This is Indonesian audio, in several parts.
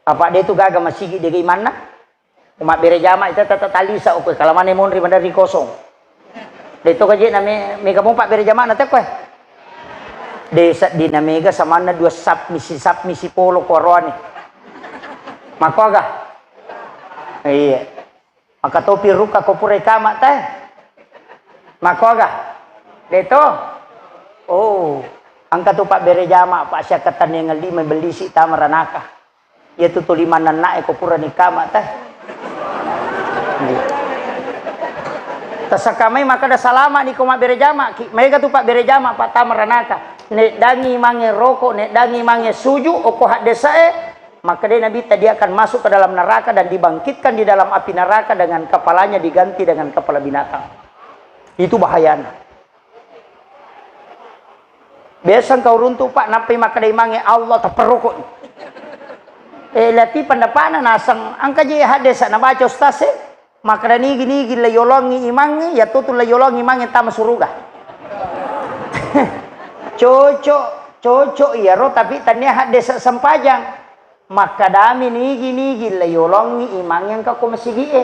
Apa dia tu gaga masigi dia gimana? Umat bere jama itu tata talisa oke kalau mana mon rimanda di kosong. Dia tu kaji name mega pompa bere jama nate koe. Desa di namega sama na dua sap misi polo korone. Makoga. Iya. Maka topi ruka kopure kama teh. Makoga. Deto. Oh, angka tu pak bere jama pak syakatan yang ngali membeli si tamaranaka. Ya tu tulimanan nae kopura ni kama teh. Tasakamai maka ada salama ni koma bere jama. Mereka tu pak bere jama pak tamaranaka. Nek dangi mange rokok, nek dangi mange suju, oko hak desae, maka dia Nabi tadi akan masuk ke dalam neraka dan dibangkitkan di dalam api neraka dengan kepalanya diganti dengan kepala binatang. Itu bahayanya. Biasa kau runtuh pak, napai maka dia mange Allah terperukut. Lati pendapana nasang angka je hak desa na baca ustaz maka dan gini layolongi imangi ya tutu layolongi imangi tama suruga. Cocok iya ro tapi tanya hak desa sempajang maka dami nigi layolongi imang yang kau masih gie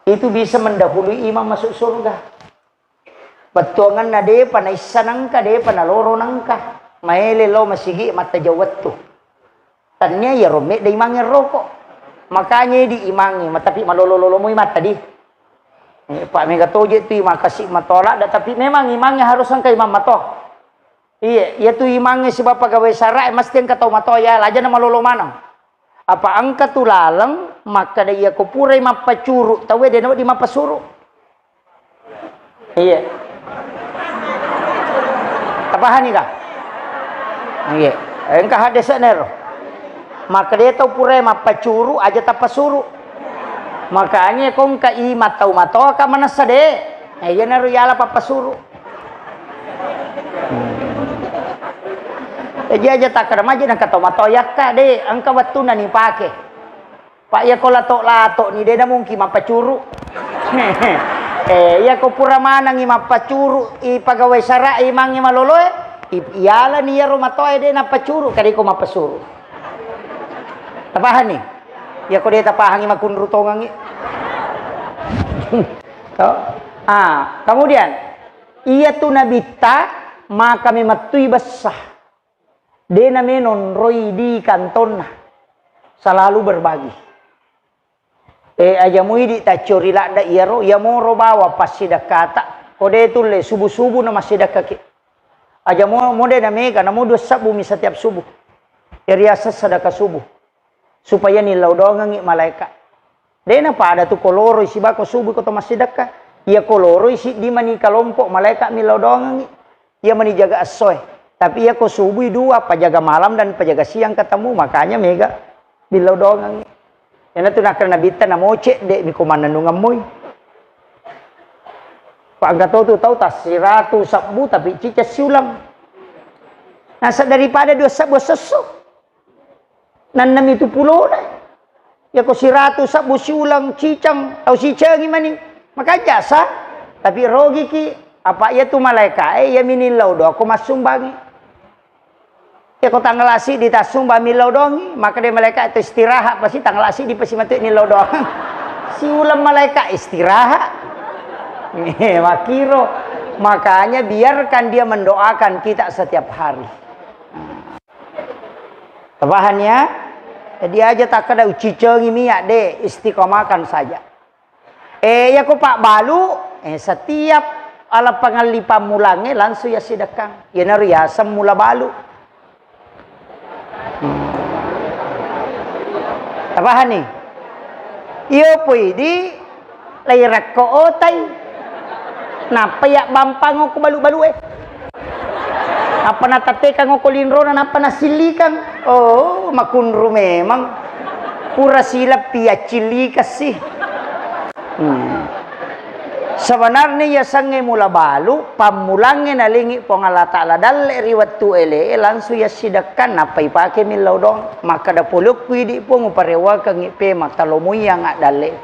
itu bisa mendahului imam masuk surga. Betongan nade panai sanangka de panaloro nangka maele lo masih gie mata jawat tu tanya ya romek de imangnya rokok makanya di imangi tapi malolo mui mata di Pak Mega toje tu makasih matolak tapi memang imangnya harus angka imam matoh. Iya, ya tu imangnya sebab pegawai sarai mesti angka tau matoh ya aja nama lolo mana. Apa angka tu laleng maka dia kopura imam pacuru tahu dia nama di imam pasuru. Iya. Tapahan ni kah? Iya. Angka hadis nero. Maka dia tahu pura imam pacuru aja tak pasuru. Makanya kong ka matau ka manasa de. Ayan na ruyala papasuro. Jadi aja tak keramaji nang katau matoyak ka de. Ang kawatu na ni pake. Pak ya ko lato ni de na mungki mapacuru. Ya ko pura manang mapacuru ipagawai sara imang maloloy. Iyala niya rumatoy de na pacuru kadi ko mapasuro. Tapahan ni. Ya kau dia tapahangi makun rutongangi. Kemudian ia tu nabita maka mematui basah. Dena menon roi di kantona selalu berbagi. Aja muidi tak curi lada iaro ya moro bawa pas sidakata. Kode tu le subuh nama sidakaki. Aja mo de na mega namo dua sabumi setiap subuh. Riasa sedekah subuh. Supaya nilau dongangi malaikat. Dena pada tu koloro isi bako subuh koto masidaka. Ia koloro isi di mani kelompok malaikat nilau dongangi. Ia mani jaga asoy. Tapi ia ko subuh dua pajaga malam dan pajaga siang ketemu makanya mega nilau dongangi. Yana tu nak kena bita na moce dek mi komandan nungamoy. Pak gato tu tahu tas 100 sabu tapi cica siulang. Nasa daripada 2 sabu sesu. Nanam itu pulau dah. Ya ko 100 sabu siulang cicang atau cicang gimana? Maka jasa. Tapi rogi ki apa ya tu malaikat ya minilau do aku masumbangi. Ya ko tangalasi di tasumba milau dongi maka dia malaikat itu istirahat pasti tangalasi di pasti mati nilau dong. Siulang malaikat istirahat. Makiro makanya biarkan dia mendoakan kita setiap hari. Tabahannya, dia aja tak kada uci cengi miak de istiqomahkan saja. Ya ko Pak Balu, setiap ala pangalipa mulange langsung ya sidakang. Ya nariasa mula balu. Tabahan ni. Iyo pui di lairak ko otay. Napa ya bampang ko balu-balu Apa natatekan ko linro na napa nasilikan. Oh, makunro memang. Pura sila piacili kasi. Sebenarnya ya sange mula balu, pamulange nalingi pongalata ala dalle riwat tu ele langsung ya sidakan napai pake milau dong. Maka da poluk pidi po nguparewa kang ipe matalomui yang dalle.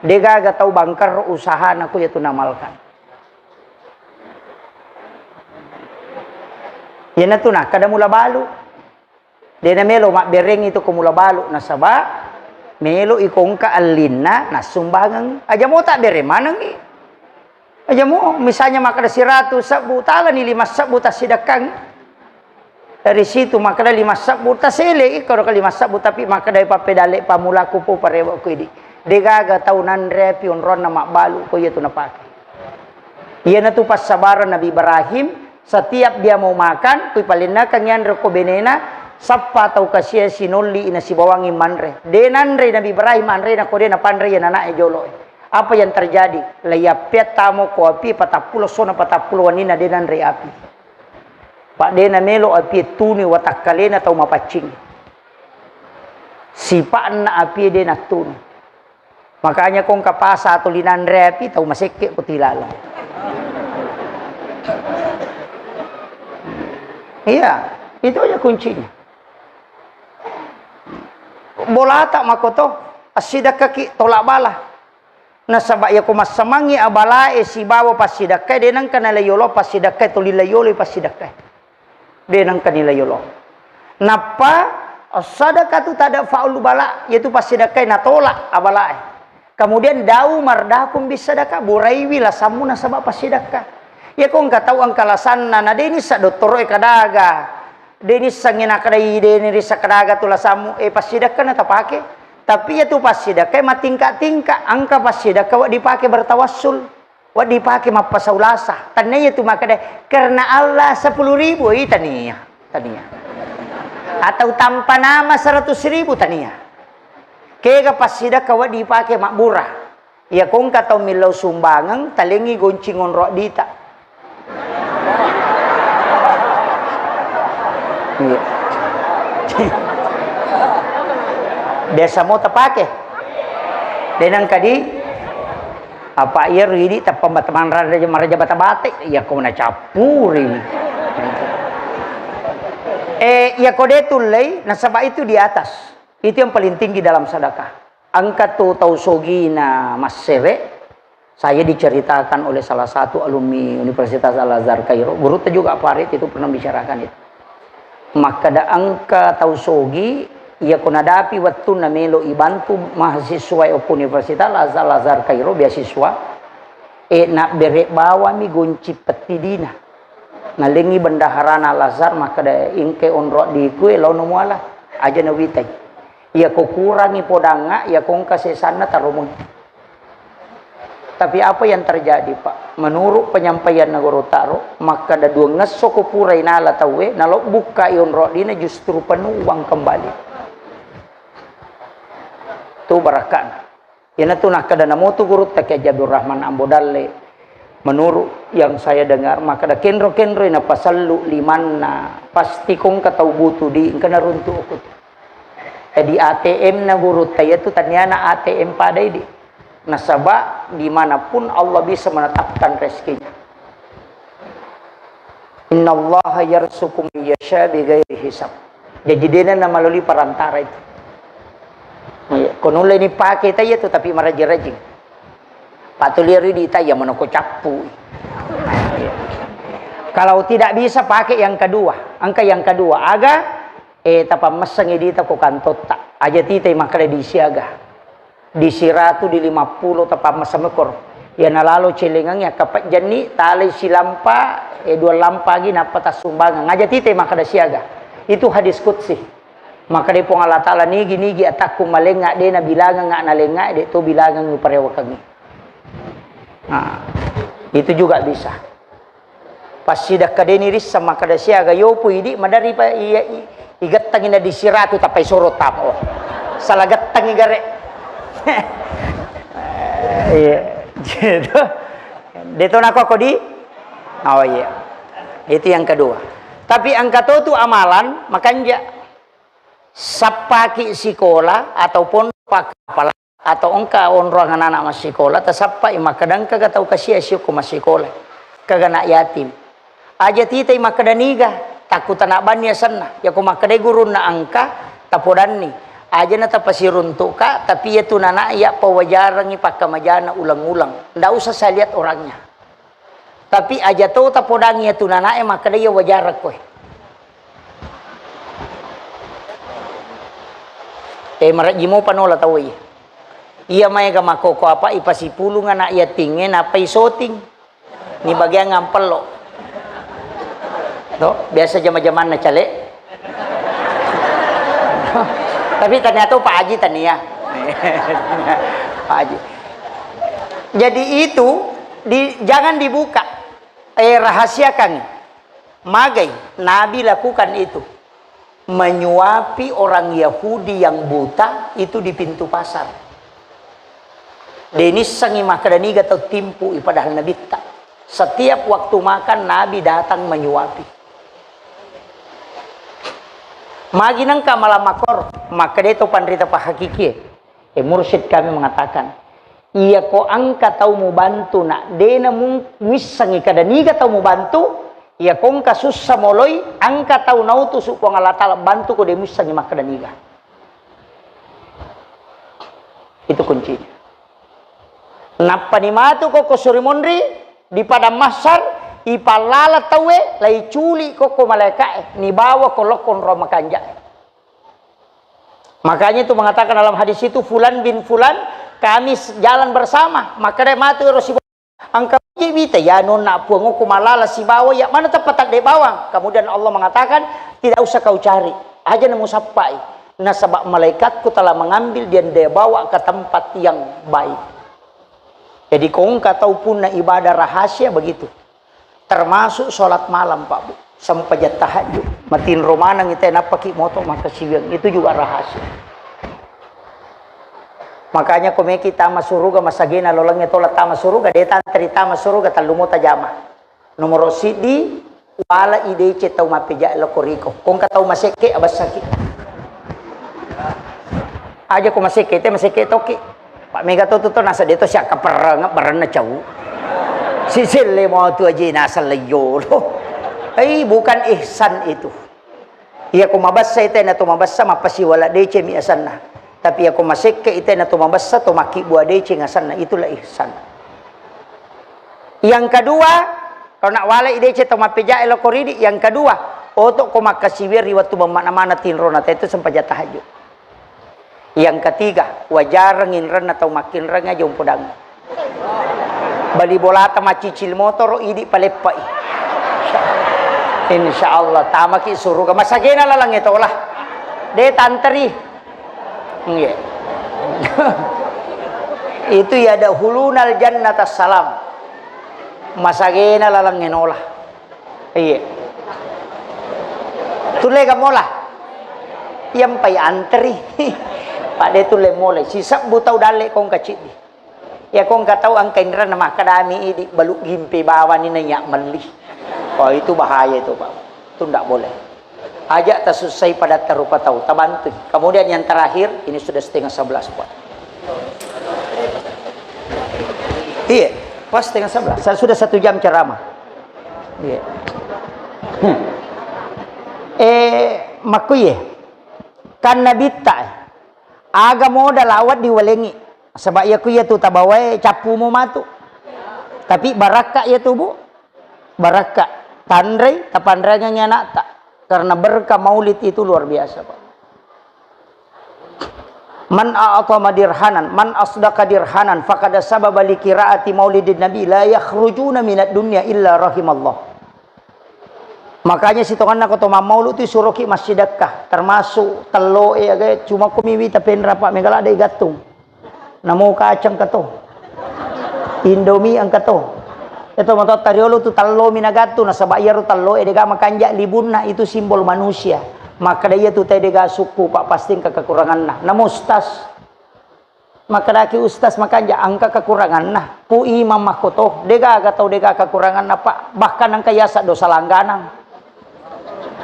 Dega ga tau bangkar usaha naku ya tunamalkan. Yan na to na, kada mula balu. Dena melo mak bereng itu kumula balu nasaba melo ikong ka alina na sumbangan aja mo tak bere manang ni aja mo misalnya maka ada 100 sabu tala ni 5 sabu ta sidakang dari situ maka ada 5 sabu ta sele kalau ka 5 sabu tapi maka dari papedale pamula ko po parewa ko idi degaga tahunan repi onron na makbalu ko itu napake iya na tu pas sabaran Nabi Ibrahim setiap dia mau makan kuy palina kanyan ko benena sappa tau kasia sinoli ina si bawangi manre denanre Nabi Ibrahim manre na ko na panre ya nana jolo apa yang terjadi layapet tamo ko api 40 sona 40 wanina denanre api pak dena melo api tuni watak kalena tau mapacing sipaan na api dena tuni makanya kung kapasa atau linan repi tau masike ko tilala iya itu aja kuncinya bola tak makoto asida kaki tolak bala nasaba ya ko masamangi abala si bawo pasidakai denang kanala yolo pasidakai tolila yolo pasidakai denang kanila yolo napa sadaka tu tada faul bala yaitu pasidakai na tolak abala kemudian dau mardakum bisadaka buraiwi la samuna sabab pasidaka ya kong katau ang kalasanna na deni sa doktoro kadaga deni sangina kadai deni risa kadaga tula samu pasidaka na tapake tapi ya tu pasidaka matingka-tingka angka pasidaka wa dipake bertawassul wa dipake mapasaulasa tannya tu makada karena Allah 10.000 tania atau tanpa nama 100.000 tania kaya pasida kawa dipake makburah ya kung kataw milaw sumbangang talingi goncingon ro dita iya desa mo tapake denang kadi apa iya ridi tapambataman maraja bata-bate iya ko na capuri iya ko detulay nasaba itu di atas. Itu yang paling tinggi dalam sedekah. Angka tu tausogina masere saya diceritakan oleh salah satu alumni Universitas Al-Azhar Kairo. Guru juga Farid itu pernah bicarakan itu. Maka da angka tausogi ia kunadapi waktu na melo ibantu mahasiswa of Universitas Al-Azhar Kairo beasiswa nak bere bawa mi gonci petidina. Nalingi bendaharana Al-Azhar maka da ingke onro di kue launu muala aja na witai. Ya ko kurangi podanga, ya kong kasesana tarumun. Tapi apa yang terjadi Pak? Menurut penyampaian Nagoro Taro, maka ada dua ngeso ko purai nala tawe, nalo buka ion rodina justru penuh uang kembali. Tu barakan. Ya natu nak kada namotu guru tak Jabir Rahman Ambodalle. Menurut yang saya dengar, maka ada kenro-kenro ina pasallu limanna pasti kong katau butu di kena runtuh ukut. Di ATM na guru tayo tu tanyana ATM pada ini nasaba dimanapun Allah bisa menetapkan rezekinya. Inna Allah yarzuqu man yasha bighairi hisab. Jadi dia na melalui perantara itu. Konula ini pakai tayo tu tapi maraji-raji. Patuliari di tayo manoko capu. Kalau tidak bisa pakai yang kedua, angka yang kedua aga tapa masang edita ko kantot tak aja titai makale di siaga di 100 di 50 tapa masamekor ya nalalo celengangnya kapat jani tali silampa dua lampa gi napa tas sumbangan aja titai makada siaga itu hadis qudsi maka di pong Allah taala nigi ataku malenga de na bilangan nga nalenga de to bilangan ni parewa kami nah itu juga bisa pas sidak kadeni ris sama kada siaga yo puidi madari pa igattang ina di 100 tapay surot tamo salah gattang igare iya gitu dito na ako di oh iya itu yang kedua tapi ang katoto amalan makanya sapaki sikola ataupun pakapala atau engka onroangan anak masikola tasapa imakadang kagatau kasiyasyo ko masikola kagana yatim aja titay makadaniga takutan abannya sana ya ko makade guru na angka tapodanni aja na tapasirun tu ka tapi ya tunana ya pawajarang ipakamajana ulang-ulang ndak usah saya lihat orangnya tapi aja to tapodangi ya tunana makade ya wajarak ko Marat jimo panola tahu iya. Iya may ka makoko apa ipasipulong nga na iya tingin apa isoting. Ni bagian ngampel lo. No, biasa zaman-zaman na cale. Tapi ternyata Pak Haji tania. Pak Haji. Jadi itu jangan dibuka. Rahasiakan. Magai Nabi lakukan itu. Menyuapi orang Yahudi yang buta itu di pintu pasar. Denis sangi makadaniga atau timpu padahal Nabi tak. Setiap waktu makan Nabi datang menyuapi. Maginang ka malamakor maka dito pandrita pa hakiki. Mursyid kami mengatakan, iya ko angka tau mo bantu na dena mung misangi kadaniga tau mo bantu. Ya kong kasus samoloy angka tau nautus ko ngalatala bantu ko demus sa makadaniga. Itu kuncinya. Napanimatu ko surimonri di pada masar ipalala tawe lai culi ko malekae ni bawa ko lokon roma kanja. Makanya itu mengatakan dalam hadis itu fulan bin fulan kami jalan bersama maka dia mati rosi angka bita ya nona puango kumalala si bawa ya mana tepat de bawang. Kemudian Allah mengatakan tidak usah kau cari aja nemu sapai nasabak malaikatku telah mengambil dan dia bawa ke tempat yang baik. Jadi kau tahu pun ibadah rahasia begitu termasuk sholat malam Pak Bu sampai jat tahajud matiin romanang itu enak pakai motor maka siang itu juga rahasia. Makanya kome kita masuruga masagina lolangnya tola tama suruga deta cerita masuruga talumo tajama nomor sidi wala ide cetau mapeja lokoriko kong katau maseke abasaki aja ko maseke toki Pak Mega to nasa dito siya kaparanga barana caw sisile mo tu aja nasa layo ay bukan ihsan itu iya ko mabasa ite na tumabasa mapasiwala de mi asan na. Tapi aku masih ke itu na tumabasa to maki buah dece ngasan na itulah ihsan. Yang kedua, kalau nak wala idece to mapeja elo koridi, yang kedua, otok ko makasibir waktu mana-mana tinrona itu sampai jatah tahajud. Yang ketiga, wajar nginren atau makin renga jom podang. Bali bolata macicil motor idi palepai. Insyaallah tamaki suruga masagena lalang ito lah. De tanteri. Yeah. Itu ya ada hulunal jannata salam masagena lalang ngenola iya tule gamola yang pay antri pada tule mole sisa butau dale kong kacit ya kong katau ang kainra na makadami idi baluk gimpi bawa ni nanya melih oh itu bahaya itu Pak itu ndak boleh ajak tersusai pada terupa tahu tabantu. Kemudian yang terakhir ini sudah 10:30 Pak. Iya, pas 10:30. Saya sudah 1 jam ceramah. Iya. Makuye. Kan nabi ta. Aga moda lawat diwalengi. Sebab ya kuya tu tabawai capu mo matu. Tapi baraka ya tu Bu. Baraka. Tandre tapandranya anak tak. Karena berkah maulid itu luar biasa Pak. Man a'atama dirhanan, man asdaqa dirhanan faqad sababa li qiraati maulidin nabi la yakhrujuna minad dunya illa rahimallah. Makanya sitongan ko to maulud itu suruh ki masjid Dakah termasuk telo aga cuma kumiwi tapi Pak megala ada gatung. Namo kacang kato. Indomie ang kato. Itu motor tariolo tu talo minagatu na sabayar talo edega makanja libunna itu simbol manusia maka dia tu tedega suku Pak pasti kekurangan nah namustas maka daki ustaz makanja angka kekurangan nah pu imam makoto dega atau dega kekurangan nah Pak bahkan ang kayasa dosa langganang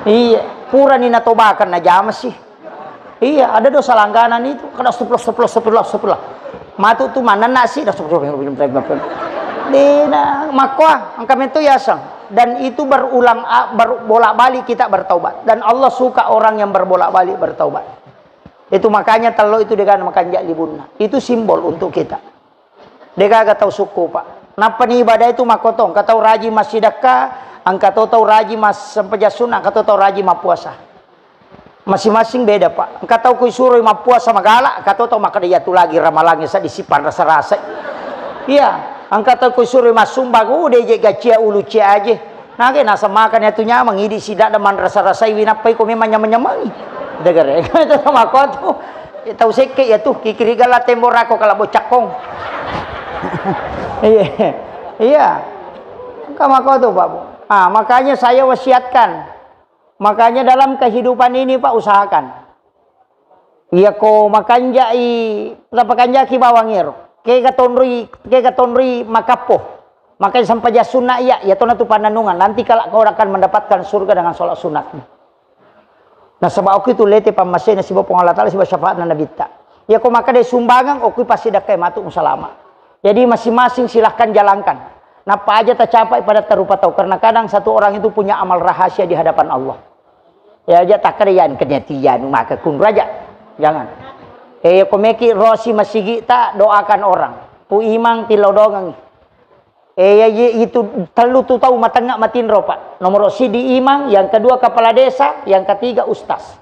iya pura ni natobakan na jama sih iya ada dosa langganan itu kada sepuluh matu tu mana nasi dah Dina makwa ang kami itu yasang dan itu berbolak-balik kita bertaubat dan Allah suka orang yang berbolak-balik bertaubat. Itu makanya telo itu dengan makan jak libunna. Itu simbol untuk kita. Deka tahu suku Pak. Napa ni ibadah itu makotong katau raji masjid Dakah, angka tahu raji mas sempejasuna, kata tahu raji ma puasa. Masing-masing beda pak. Engkau tahu kui suruh ma puasa magala, engkau tahu maka dia tu lagi ramalangnya sa disipan rasa-rasa. Iya, engkau tahu kui suruh ma sumbang, udah je gacia ulu cia aja. Nage nasa makan itu nyamang idi sidak deman rasa-rasa winapai ko memang nyaman-nyamangi. Dengar ya, itu sama kau tuh. Tahu seke ya tuh kikirigala temborako kalau bocakong. Iya, iya. Kamu kau tuh pak. Makanya saya wasiatkan. Makanya dalam kehidupan ini pak usahakan. Iya ko makanjai, makanjaki bawangir. Kega tonri makapo. Makanya sampai sunat ya tona tu pandanungan. Nanti kalau kau akan mendapatkan surga dengan sholat sunatmu. Nah sebab aku itu lete pamasnya si bapak Allah Taala si syafaat Nabi ta. Ya ko maka dari sumbangan aku pasti dak matu selama. Jadi masing-masing silahkan jalankan. Napa aja tercapai pada terupa tahu karena kadang satu orang itu punya amal rahasia di hadapan Allah. Ya aja tak kerian kenyatian maka kun raja. Jangan. Komeki rosi masigi tak doakan orang. Pu imang tilau dongang. Itu telu tu tahu matengak matin ropa. Nomor si di imang, yang kedua kepala desa, yang ketiga ustaz.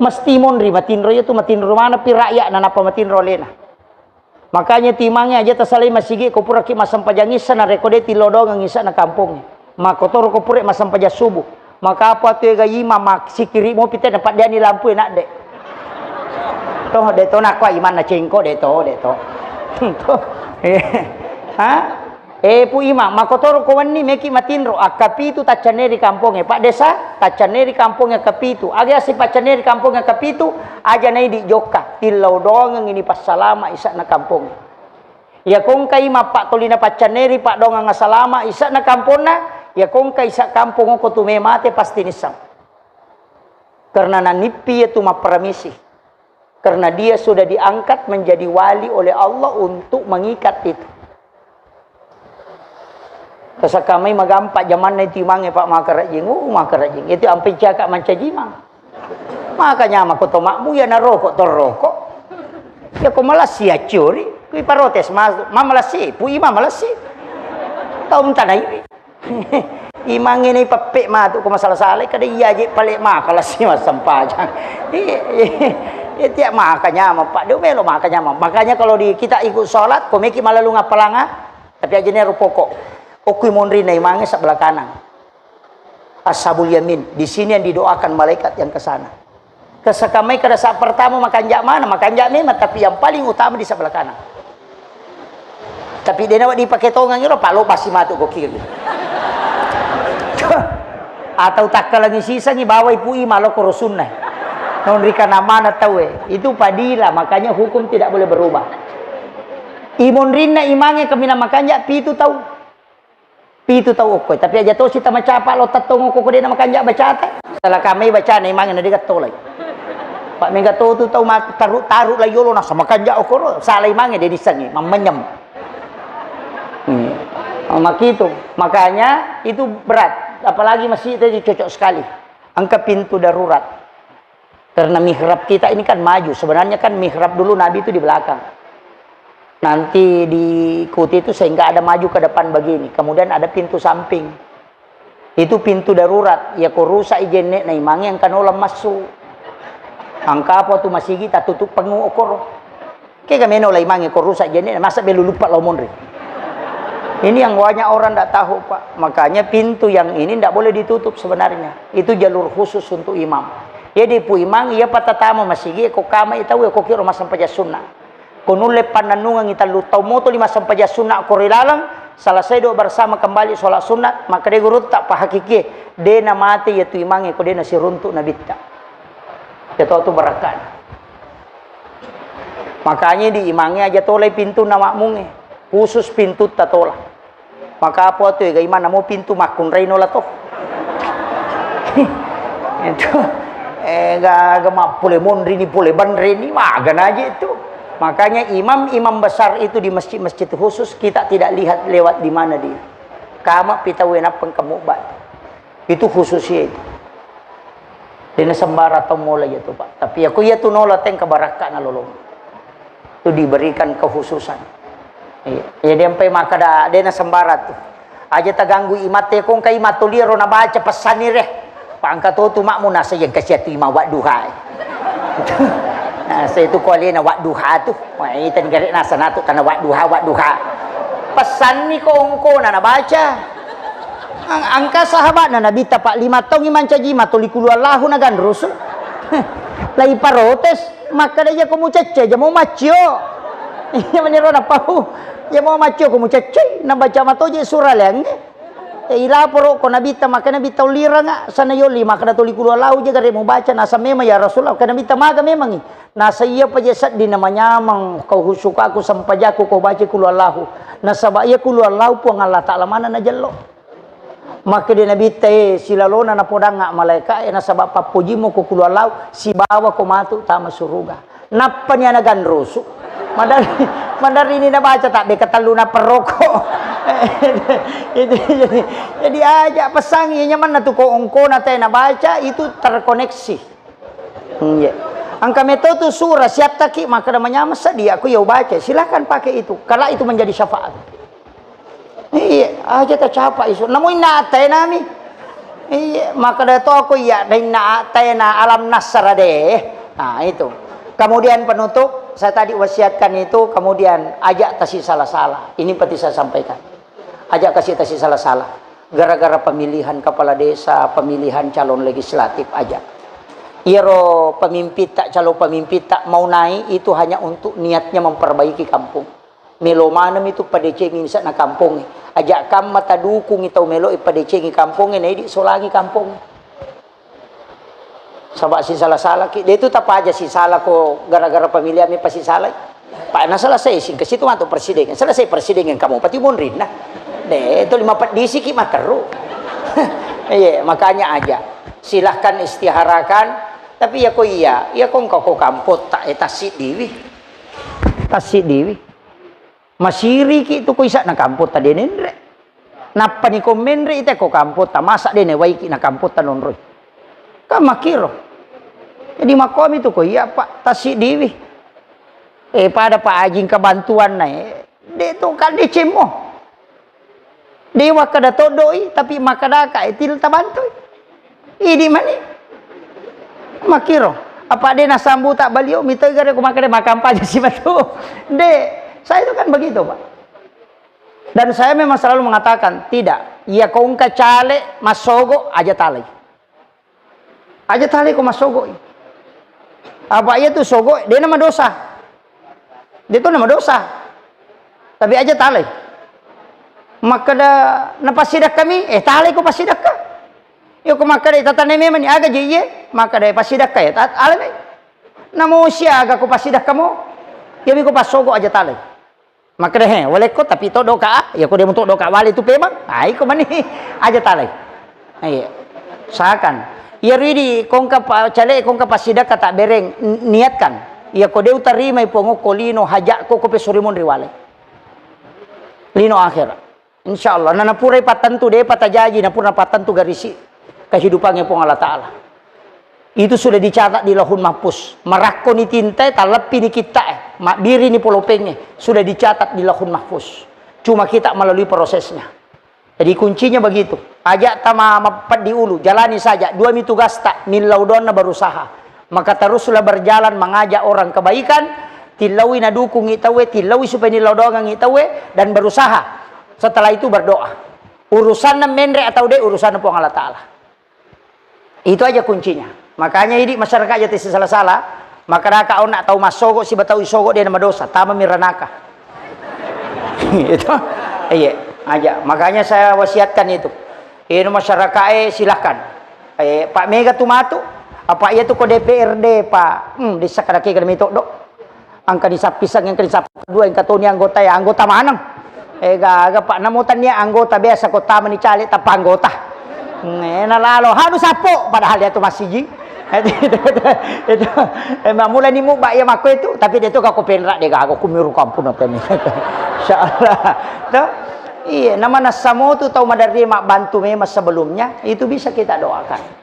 Mesti monri matinro itu matinro mana pi rakyat na napa matinro lena. Makanya timangnya aja tersalai masigi ko pura ki masam pajangisa na rekode tilodong ang isa na kampung. Makotor ko pura masam paja subuh. Maka apa tu ga yima mak sikiri mo pite dapat dia ni lampu nak dek. Toh de to nak kwa iman na cengko de to. Ha? Pu imam makotor ko wani meki matinro akapi tu tacane di kampungnya Pak Desa tacane di kampungnya kapitu aga si pacane di kampungnya kapitu aja nai di joka tilau dongeng ini pas salama isa na kampung ya kong kai ma Pak tolina pacane ri Pak dongang salama isa na kampungna ya kong kai sa kampung ko tu memate pasti nisam karena nanipi itu ma permisi karena dia sudah diangkat menjadi wali oleh Allah untuk mengikat itu. Kasa kami magampak zaman na timangnya Pak makarajing, makarajing. Itu ampai cakap mancajimang. Makanya makotomakmu ya narokok torokok. Ya ko malasi ya curi, kui parotes mas, mamalasi, pu imam malasi. Tahu tanai. Imang ini papek ma tu ko masalah saleh kada iya je palek ma kalasi mas sampajang. Tiap makanya Pak dia melo makanya kalau kita ikut sholat komeki malalu ngapalanga tapi aja ne pokok. Okui monri na imangnya sebelah kanan. Ashabul yamin. Di sini yang didoakan malaikat yang ke sana. Kesakamai kada saat pertama makan jak mana? Makan jak memang tapi yang paling utama di sebelah kanan. Tapi dia nak dipakai tongang itu Pak lo pasti matu ke kiri. Atau tak lagi sisa ni bawa ibu malo ko sunnah. Nonrika nama tahu itu padila makanya hukum tidak boleh berubah. Imonrina imangnya kami makan jak pitu tahu. Itu tahu oke tapi aja tahu kita macapa lo tatong ko dia makan jak baca setelah kami baca nih mang na digat tolay Pak mengga tahu tu tahu taruh la yolo na sama makan jak okoro salai mang dia disangi menyem itu makanya itu berat apalagi masih itu cocok sekali angka pintu darurat karena mihrab kita ini kan maju sebenarnya kan mihrab dulu Nabi itu di belakang nanti diikuti itu sehingga ada maju ke depan begini kemudian ada pintu samping itu pintu darurat ya ko rusak ijenne na imang yang kanola masuk angka apa tu masih kita tutup pengu okor ke kami no la imang ko rusak ijenne masa belu lupa lo monri ini yang banyak orang tidak tahu Pak makanya pintu yang ini tidak boleh ditutup sebenarnya itu jalur khusus untuk imam jadi pu imang ia patatama masih ko kama itaw ko kiro masam paja sunnah kunule pananungan kita lutau moto 5 sampai sunnah korilalang salah saya doa bersama kembali sholat sunat maka dia guru tak pahakiki dia mati yaitu imangnya ko dia nasi runtuk nabita ya tu berakan makanya di imangnya aja tolai pintu nama munge khusus pintu tatola maka apa tu ya gimana mau pintu makun reino lah toh itu gak boleh mondri ni boleh bandre ni magan aja itu makanya imam besar itu di masjid-masjid khusus kita tidak lihat lewat di mana dia. Kama pita wena pengkemubat. Itu khususnya itu. Dina sembara atau mulai itu Pak. Tapi aku ya tu nola teng kebarakan alolong. Itu diberikan kekhususan. Ya dia sampai maka dena sembara tu. Aja tak ganggu imate kong kai matuliro na baca pesan ni reh. Pak angka tu mak mu nasa yang kasih terima wak duha. Nah, saya tu kuali na wak duha tu. Wah, ini tadi garik nasa natu karena wak duha. Pesan ni ko ongko na baca. Angka sahabat na nabi tapak 5 tahun iman caji matuli kulu Allahu na gandrus. Lai parotes maka dia ko mu cece je mau macio. Iya meniro na pau. Ya mau macio ko mu cece na baca matoje surah leng. Ila poro ko nabi ta maka nabi taulira nga sana yoli maka tuli kulu Allahu je gare mau baca nasa memang ya Rasulullah kana nabi tamaga memang nasa iya pa je sad di namanya mang kau husuka aku sampajaku ko baca kulu Allahu nasa ba iya kulu Allahu po ang Allah taala mana na jallo. Maka dia nabi te silalona na podang nga malaika na sabab papuji mo ko kulu Allahu si bawa ko matu tama suruga napa niya nagandrusu mandari ini na baca tak be katalu na peroko. Jadi aja pesan ianya mana tuh ko ongko na tayo na baca itu terkoneksi. Angka metode surah siap taki maka namanya masa dia aku ya baca silahkan pakai itu kalau itu menjadi syafaat. Iya aja tak capai isu namun natai nami. Iya maka dah tu aku ya dan natai na alam nasara deh. Nah itu. Kemudian penutup saya tadi wasiatkan itu kemudian ajak tasi salah-salah. Ini penting saya sampaikan. Ajak kasih tasi salah-salah. Gara-gara pemilihan kepala desa, pemilihan calon legislatif aja. Iro pemimpin tak calon pemimpin tak mau naik itu hanya untuk niatnya memperbaiki kampung. Melo manam itu pada cengi sa na kampung. Ajak kam mata dukung itu melo pada cengi kampung ini di solangi kampung. Sabak si salah-salah ki. Dia itu tak aja si salah ko gara-gara pemilihan ni pasti salah. Pak na selesai sing ke situ mantu presiden. Selesai presiden yang kamu pati munrin nah. Deh itu 5 disi ki materu. Iya, makanya aja. Silahkan istiharakan tapi ya ko iya kau kampot tak etasi diwi. Tasi diwi. Masiri ki itu ko isa na kampot ta denenre. Napa ni ko menre ite ko kampot ta masa dene wai ki na kampot ta nonroy. Ka makiro. Jadi makom itu ko iya Pak tasi diwi. Pada Pak Ajing kebantuan na de to kan de cemo. Dewa kada todoi tapi makada ka itil tabantoi. Idi mani. Makiro. Apa dia nasambu tak baliau mita gare ko makade makam paja si batu. De, saya itu kan begitu, Pak. Dan saya memang selalu mengatakan, tidak. Ya kau ka cale masogo aja tali. Aja tali ko masogo. Apa ia tu sogo, dia nama dosa. Dia tu nama dosa. Tapi aja tali. Maka napasidak kami tali ko pasidak ka yo ko makada tatane memang aga jiye makada pasidak ka tat alame namo siya aga ko pasidak kamo kami ko pasogo aja tali makada wala ko tapi to doka ya ko demo to doka wali tu pemang ai ko mani aja tali ai sakan ya ridi kongka chale kongka pasidak ka tak bereng niatkan ya ko deu tarima ipongo kolino hajak ko pesurimon riwale lino akhirat. Insyaallah nana purai patentu deh patajaji na purna patentu garisi kehidupannya pun Allah Ta'ala itu sudah dicatat di Lauhul Mahfuz merakko ni tinta talapi ni kita makbiri ni polopengnya sudah dicatat di Lauhul Mahfuz cuma kita melalui prosesnya jadi kuncinya begitu ajak tama mapat di ulu jalani saja dua mi tugas tak min laudonna berusaha maka teruslah berjalan mengajak orang kebaikan tilawi na dukung itawe tilawi supaya ni laudongan itawe dan berusaha. Setelah itu berdoa. Urusan mendre atau de urusan pun Allah Ta'ala. Itu aja kuncinya. Makanya ini masyarakat aja tidak salah-salah. Maka kau nak tahu masogo si batau isogo dia nama dosa. Tama miranaka. Itu. Iya. Aja. Makanya saya wasiatkan itu. Ini masyarakat silahkan. Pak Mega Tumatu. Apa ia tu ko DPRD Pak. Desa kadaki kadami tok dok. Angka disapisang yang kedisap kedua yang katoni anggota ya anggota manang. Gaga Pak namutan niya anggota biasa ko tama ni cali tapa anggota. Nalalo harus sapo padahal dia tu masih ji. Itu mulai ni mu ba ya mako itu tapi dia tu ka ko penra dia gago kumiru kampung apa ni. Insyaallah. Tuh. Iya nama nasamo tu tahu madari mak bantu memang sebelumnya itu bisa kita doakan.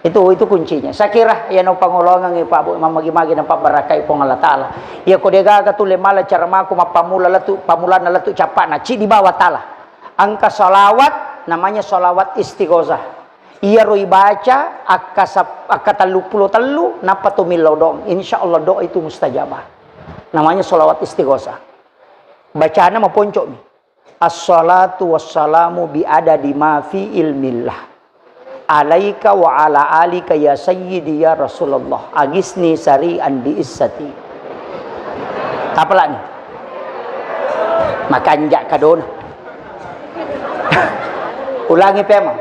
Itu kuncinya. Saya kira ya no pangolongan ni Pak mamagi-magi na pabarakai pong Allah Ta'ala. Ya ko degaga tu lemala cara maku mapamula latu pamulan latu capak na ci di bawah tala. Angka salawat namanya salawat istighosah. Ia roi baca akka telu napa tu milodong. Insyaallah doa itu mustajabah. Namanya sholawat istighosah. Bacaannya mau poncok nih. As-salatu wassalamu bi adadi ma fi ilmillah. Alaika wa ala alika ya sayyidi ya Rasulullah. Agisni sari'an bi izzati. Apalah nih? Makanjak kadona. Ulangi pema.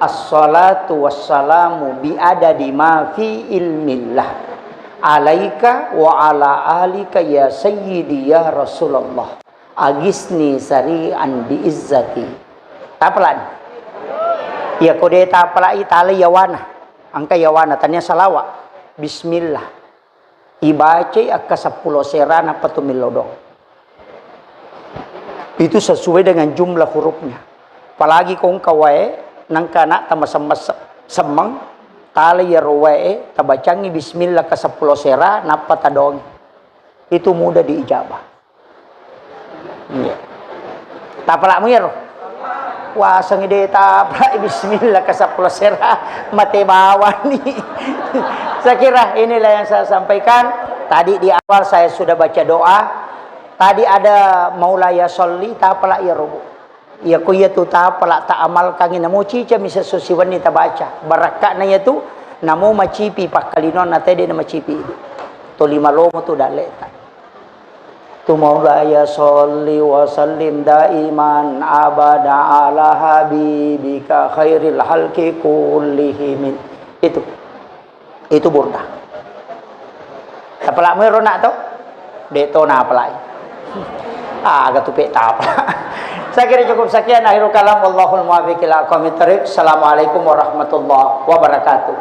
As-salatu wassalamu bi adadi ma fi ilmillah. Alaika wa ala alika ya sayyidi ya Rasulullah. Agisni sari'an bi izzati. Tapalan. Ya kode tapala itali yawana. Angka yawana tanya salawat. Bismillah. Ibace akka 10 serana patumilodong. Itu sesuai dengan jumlah hurufnya. Apalagi kong kawai nang kana tama semang tali ya ruwae tabacangi bismillah ka 10 sera napa tadong. Itu mudah diijabah. Iya. Tapala mo yero. Wasang ide tapala bismillah ka 10 sera mate bawan ni. Saya kira inilah yang saya sampaikan. Tadi di awal saya sudah baca doa. Tadi ada maulaya sholli tapala ya rubu. Ya ko ya tu tapala ta amal kangin namo cica misa sosiwan ni tabaca. Barakak na ya tu namo macipi pakalinon na tede na macipi. To 5 lomo tu daleta. Tu maulaya sholli wa sallim daiman abada ala habibika khairil halki kullihim. Itu burda. Tapala mo rona to? Deto na apalai. Agak tupik tapa. Saya kira cukup sekian. Akhirul kalam. Wallahul muwaffiq ila aqwamit thoriq. Assalamualaikum warahmatullahi wabarakatuh.